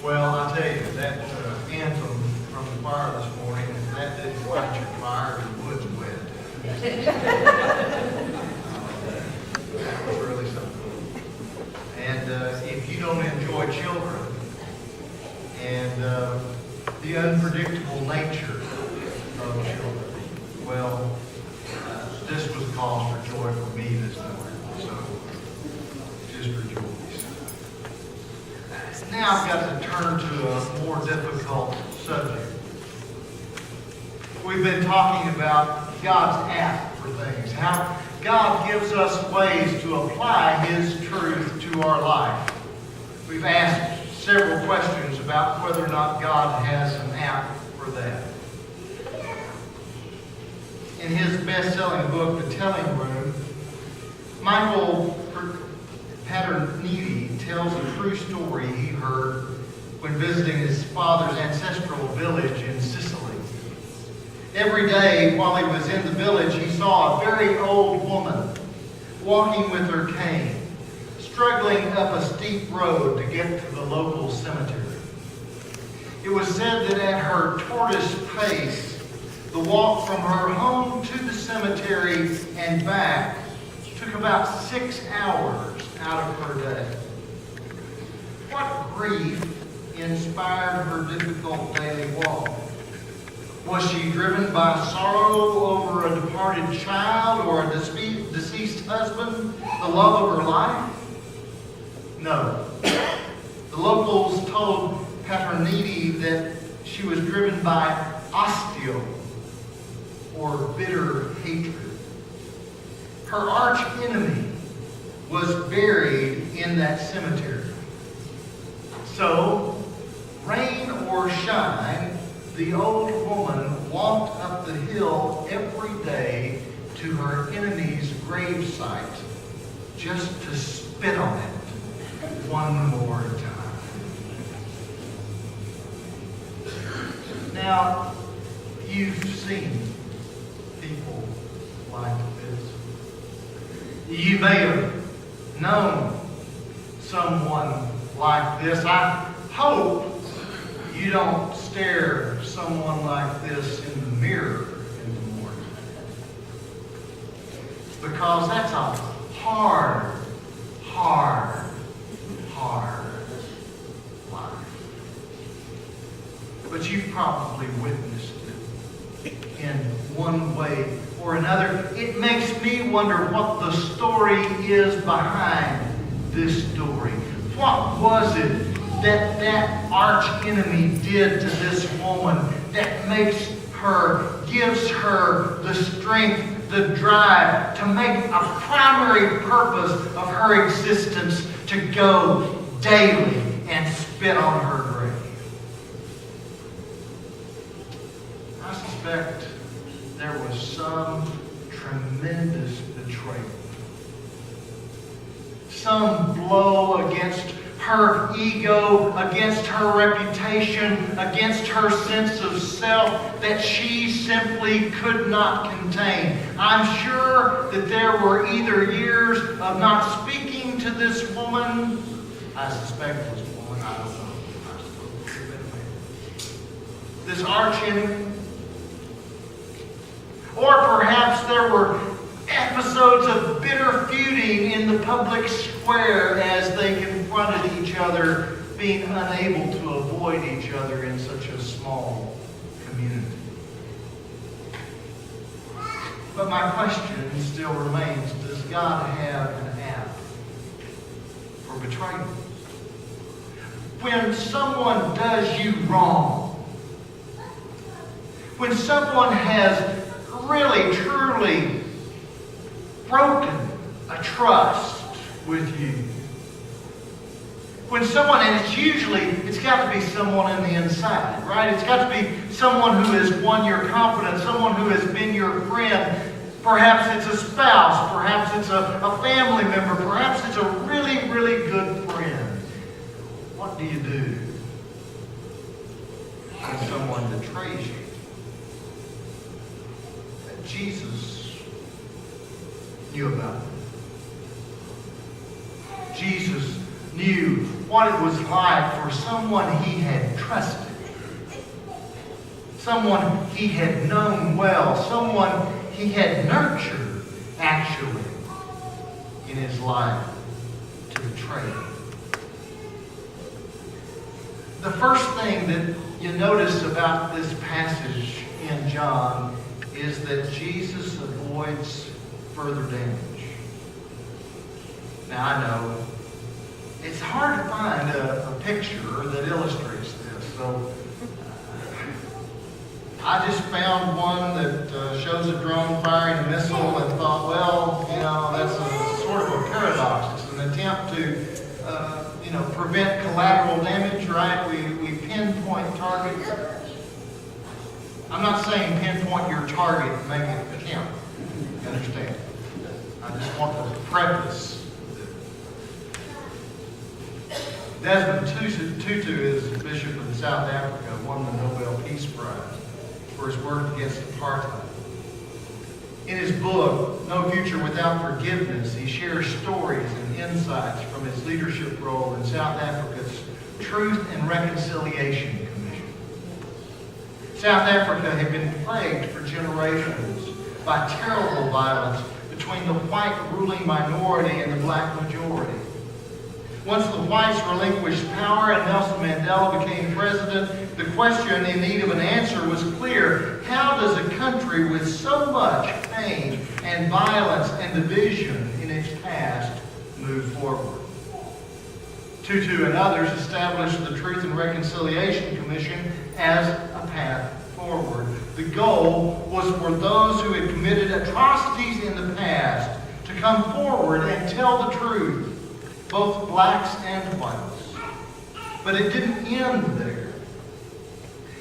Well, I tell you, that anthem from the choir this morning, if that didn't light your fire, your wood's wet. That was really something. And if you don't enjoy children and the unpredictable nature of children, well, this was cause for joy for me this morning. So, just rejoice. Now I've got to turn to a more difficult subject. We've been talking about God's app for things, how God gives us ways to apply His truth to our life. We've asked several questions about whether or not God has an app for that. In his best-selling book, The Telling Room, Michael Paterniti tells a true story he heard when visiting his father's ancestral village in Sicily. Every day while he was in the village, he saw a very old woman walking with her cane, struggling up a steep road to get to the local cemetery. It was said that at her tortoise pace, the walk from her home to the cemetery and back took about 6 hours out of her day. What grief inspired her difficult daily walk? Was she driven by sorrow over a departed child or a deceased husband, the love of her life? No. The locals told Paterniti that she was driven by osteo, or bitter hatred. Her arch enemy was buried in that cemetery. So, rain or shine, the old woman walked up the hill every day to her enemy's gravesite just to spit on it one more time. Now, you've seen people like this. You may have known someone like this. I hope you don't stare someone like this in the mirror in the morning. Because that's a hard life. But you've probably witnessed it in one way or another. It makes me wonder what the story is behind this story. What was it that arch enemy did to this woman that gives her the strength, the drive to make a primary purpose of her existence to go daily and spit on her grave? I suspect there was some tremendous betrayal. Some blow against her ego, against her reputation, against her sense of self that she simply could not contain. I'm sure that there were either years of not speaking to this woman. I suspect it was a woman, I don't know. I suppose it could have been a man. This arch enemy. Or perhaps there were episodes of bitter feuding in the public square as they confronted each other, being unable to avoid each other in such a small community. But my question still remains, does God have an app for betrayal? When someone does you wrong, when someone has really, truly broken a trust with you. When someone, and it's got to be someone in the inside, right? It's got to be someone who has won your confidence, someone who has been your friend. Perhaps it's a spouse, perhaps it's a family member, perhaps it's a really, really good friend. What do you do when someone betrays you? Jesus knew about it. Jesus knew what it was like for someone he had trusted, someone he had known well, someone he had nurtured, actually, in his life, to betray him. The first thing that you notice about this passage in John is that Jesus avoids further damage. Now, I know it's hard to find a picture that illustrates this, so I just found one that shows a drone firing a missile and thought, well, that's a sort of a paradox. It's an attempt to, prevent collateral damage, right? We pinpoint targets. I'm not saying pinpoint your target and make it count. You understand? I just want to preface this. Desmond Tutu is Bishop of South Africa, won the Nobel Peace Prize for his work against apartheid. In his book, No Future Without Forgiveness, he shares stories and insights from his leadership role in South Africa's Truth and Reconciliation Commission. South Africa had been plagued for generations by terrible violence between the white ruling minority and the black majority. Once the whites relinquished power and Nelson Mandela became president, the question in need of an answer was clear. How does a country with so much pain and violence and division in its past move forward? Tutu and others established the Truth and Reconciliation Commission as a path forward. The goal was for those who had committed atrocities in the past to come forward and tell the truth, both blacks and whites. But it didn't end there.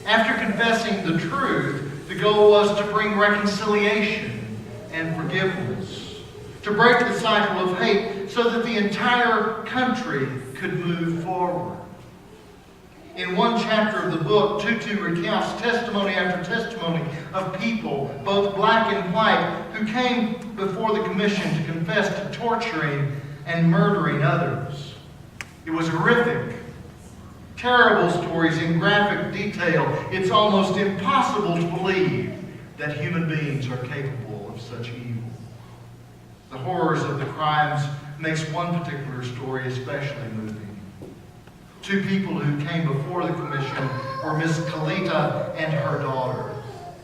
After confessing the truth, the goal was to bring reconciliation and forgiveness, to break the cycle of hate so that the entire country could move forward. In one chapter of the book, Tutu recounts testimony after testimony of people, both black and white, who came before the commission to confess to torturing and murdering others. It was horrific. Terrible stories in graphic detail. It's almost impossible to believe that human beings are capable of such evil. The horrors of the crimes makes one particular story especially moving. Two people who came before the commission were Miss Kalita and her daughter.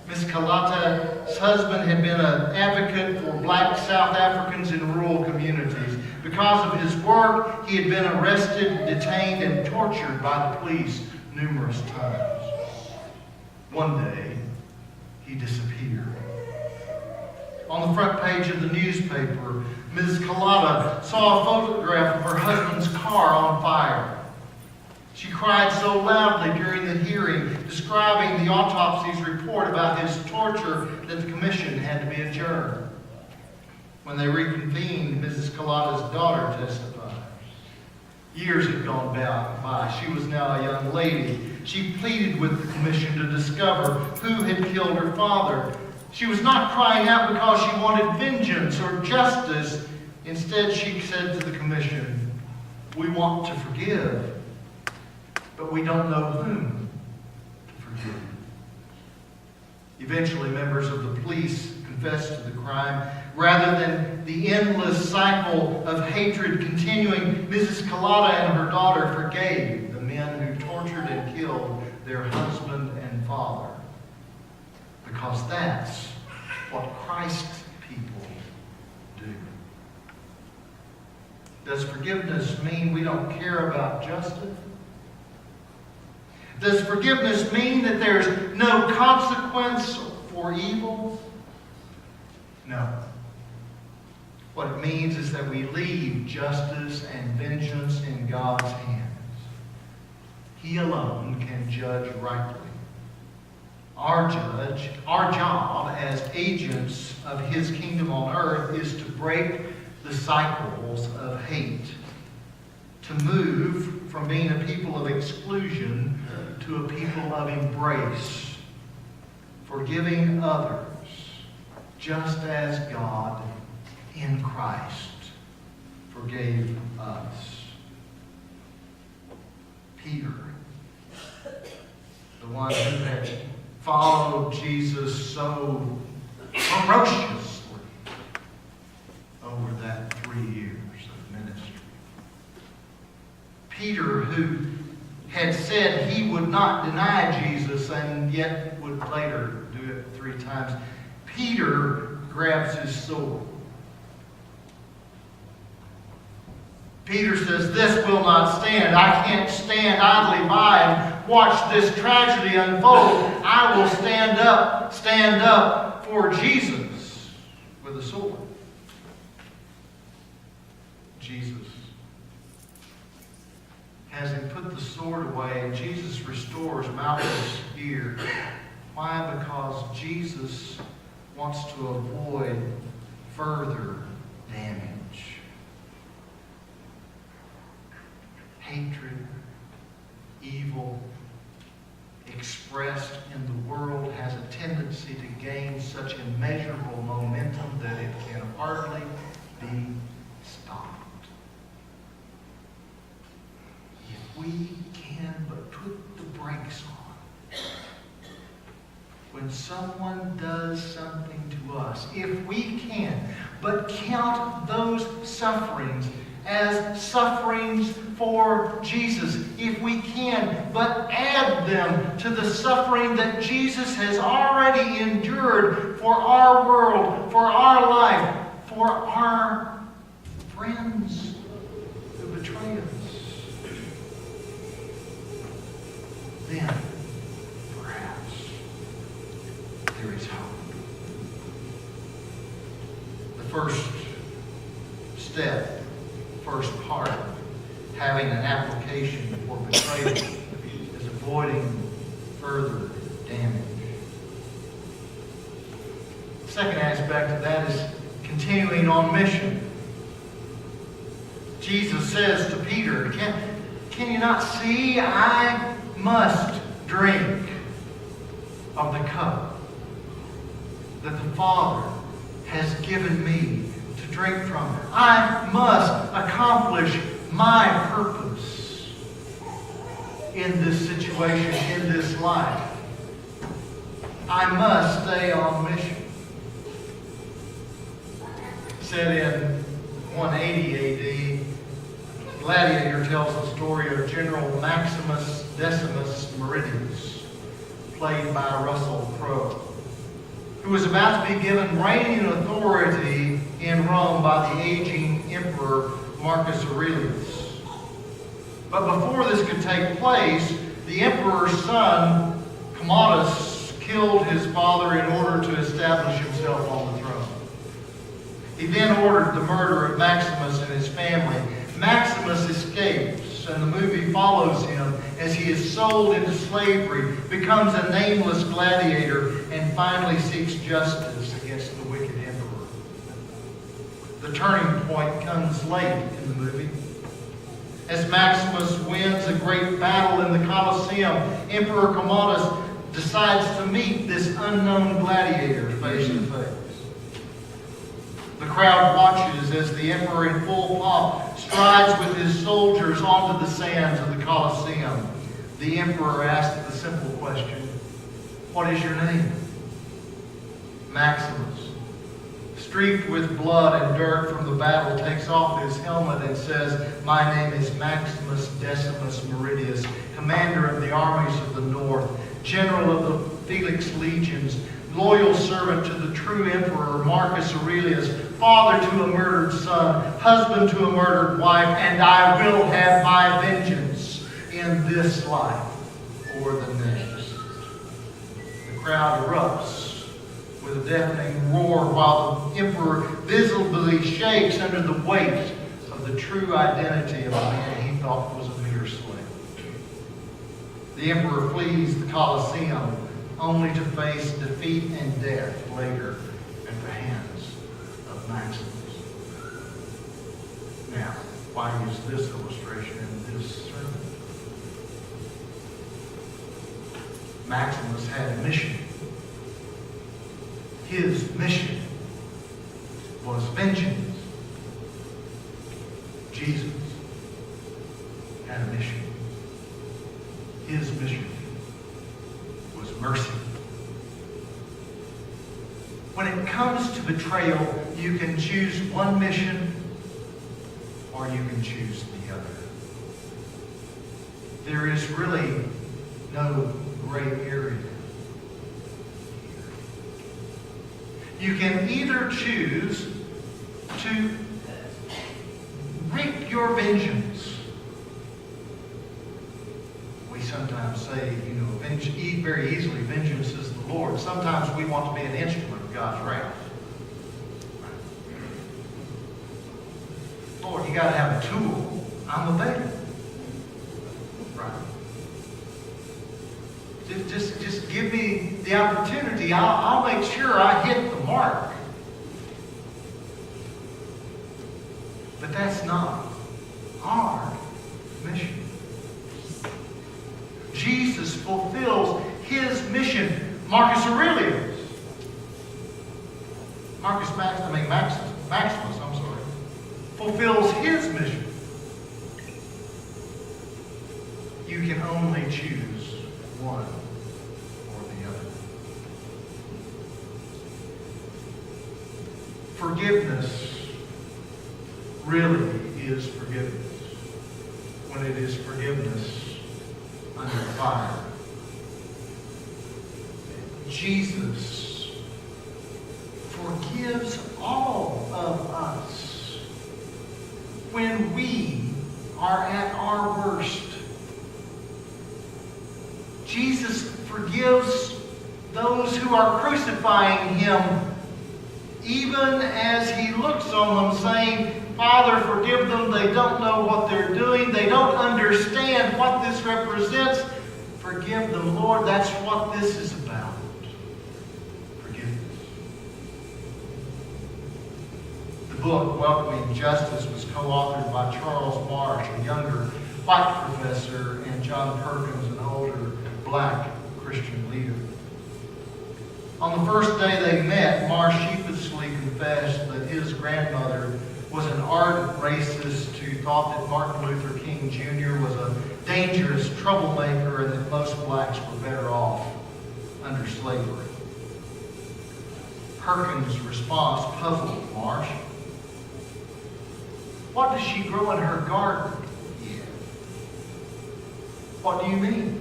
Miss Kalita's husband had been an advocate for black South Africans in rural communities. Because of his work, he had been arrested, detained, and tortured by the police numerous times. One day, he disappeared. On the front page of the newspaper, Ms. Kalita saw a photograph of her husband's car on fire. She cried so loudly during the hearing, describing the autopsy's report about his torture, that the commission had to be adjourned. When they reconvened, Mrs. Kalita's daughter testified. Years had gone by. She was now a young lady. She pleaded with the commission to discover who had killed her father. She was not crying out because she wanted vengeance or justice. Instead, she said to the commission, "We want to forgive, but we don't know whom to forgive." Eventually, members of the police confessed to the crime. Rather than the endless cycle of hatred continuing, Mrs. Kalita and her daughter forgave the men who tortured and killed their husband and father. Because that's what Christ's people do. Does forgiveness mean we don't care about justice? Does forgiveness mean that there's no consequence for evil? No. What it means is that we leave justice and vengeance in God's hands. He alone can judge rightly. Our job as agents of His kingdom on earth is to break the cycles of hate, to move from being a people of exclusion to a people of embrace, forgiving others, just as God in Christ forgave us. Peter, the one who had followed Jesus so ferociously over that 3 years of ministry. Peter, who had said he would not deny Jesus and yet would later do it 3 times. Peter grabs his sword. Peter says, "This will not stand. I can't stand idly by and watch this tragedy unfold. I will stand up for Jesus with a sword." Jesus has him put the sword away. Jesus restores Malchus' ear. Why? Because Jesus wants to avoid further damage. Hatred, evil, expressed in the world has a tendency to gain such immeasurable momentum that it can hardly be stopped. If we can but put the brakes on, when someone does something to us, if we can but count those sufferings as sufferings for Jesus, if we can but add them to the suffering that Jesus has already endured for our world, for our life, for our friends who betray us, then perhaps there is hope. The first step, first part of having an application for betrayal is avoiding further damage. The second aspect of that is continuing on mission. Jesus says to Peter, can you not see I must drink of the cup that the Father has given me to drink from? I must accomplish my purpose in this situation, in this life. I must stay on mission. Said in 180 A.D., Gladiator tells the story of General Maximus Decimus Meridius, played by Russell Crowe, who was about to be given reigning authority in Rome by the aging emperor Marcus Aurelius. But before this could take place, the emperor's son, Commodus, killed his father in order to establish himself on the throne. He then ordered the murder of Maximus and his family. Maximus escapes, and the movie follows him as he is sold into slavery, becomes a nameless gladiator, and finally seeks justice against the wicked emperor. The turning point comes late in the movie. As Maximus wins a great battle in the Colosseum, Emperor Commodus decides to meet this unknown gladiator face to face. The crowd watches as the emperor in full pomp strides with his soldiers onto the sands of the Colosseum. The emperor asks the simple question, "What is your name?" Maximus, streaked with blood and dirt from the battle, takes off his helmet and says, "My name is Maximus Decimus Meridius, commander of the armies of the north, general of the Felix legions, loyal servant to the true emperor Marcus Aurelius, father to a murdered son, husband to a murdered wife, and I will have my vengeance in this life or the next." The crowd erupts with a deafening roar while the emperor visibly shakes under the weight of the true identity of a man he thought was a mere slave. The emperor flees the Colosseum only to face defeat and death later at the hands of Maximus. Now, why use this illustration in this sermon? Maximus had a mission. His mission was vengeance. Jesus had a mission. his mission was mercy. When it comes to betrayal, you can choose one mission or you can choose the other. There is really no gray area. You can either choose to wreak your vengeance. We sometimes say, very easily, vengeance is the Lord. Sometimes we want to be an instrument of God's wrath. Lord, you got to have a tool. I'm available. Right? Just give me the opportunity. I'll make sure I hit the mark. But that's not our mission. Jesus fulfills his mission. Maximus, fulfills his mission. You can only choose one or the other. Forgiveness really is forgiveness when it is forgiveness under fire. Jesus forgives all of us when we are at our worst. Jesus forgives those who are crucifying him, even as he looks on them saying, Father, forgive them. They don't know what they're doing. They don't understand what this represents. Forgive them, Lord. That's what this is about. Forgiveness. The book, Welcoming Justice, was co-authored by Charles Marsh, a younger white professor, and John Perkins, an older black Christian leader. On the first day they met, Marsh sheepishly confessed that his grandmother was an ardent racist who thought that Martin Luther King Jr. was a dangerous troublemaker and that most blacks were better off under slavery. Perkins' response puzzled Marsh. What does she grow in her garden? Yeah. What do you mean?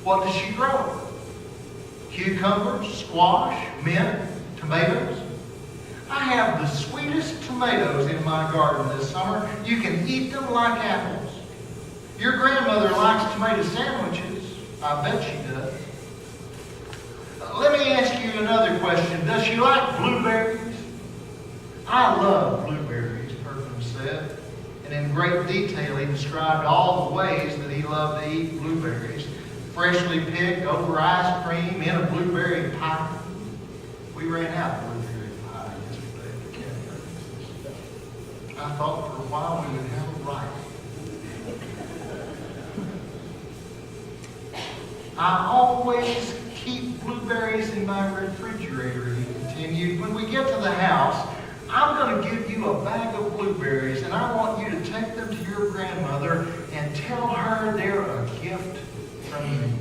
What does she grow? Cucumbers, squash, mint, tomatoes? I have the sweetest tomatoes in my garden this summer. You can eat them like apples. Your grandmother likes tomato sandwiches. I bet she does. Let me ask you another question. Does she like blueberries? I love blueberries, Perkins said. And in great detail, he described all the ways that he loved to eat blueberries. Freshly picked over ice cream in a blueberry pie. We ran out of blueberry pie yesterday. I thought for a while we would have a right. I always keep blueberries in my refrigerator, he continued. When we get to the house, I'm going to give you a bag of blueberries, and I want you to take them to your grandmother and tell her they're a gift from me.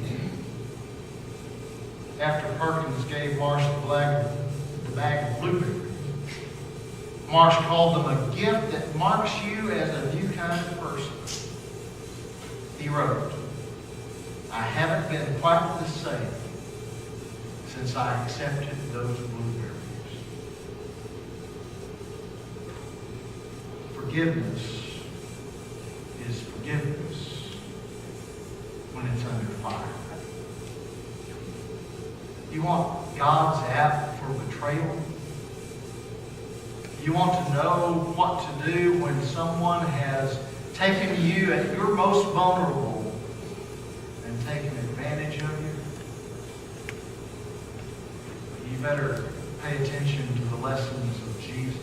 After Perkins gave Marsh the bag of blueberries, Marsh called them a gift that marks you as a new kind of person. He wrote, I haven't been quite the same since I accepted those blueberries. Forgiveness is forgiveness when it's under fire. You want God's app for betrayal? You want to know what to do when someone has taken you at your most vulnerable and taken advantage of you? You better pay attention to the lessons of Jesus.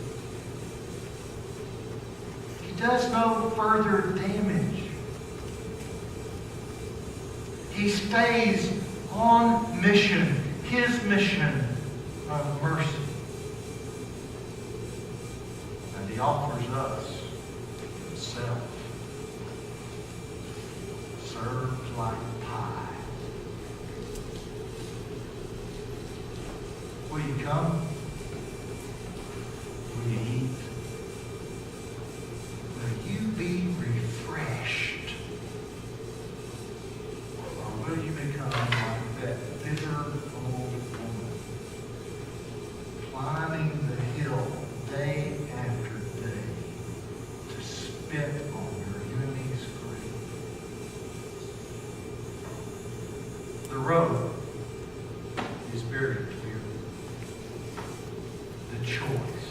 He does no further damage. He stays on mission, his mission of mercy. And he offers us himself. Serve like pie. Will you come? Will you eat? Will you be refreshed? Or will you become like that bitter old woman, climbing the hill day after day to spit on your enemy's grave? The road is very clear. The choice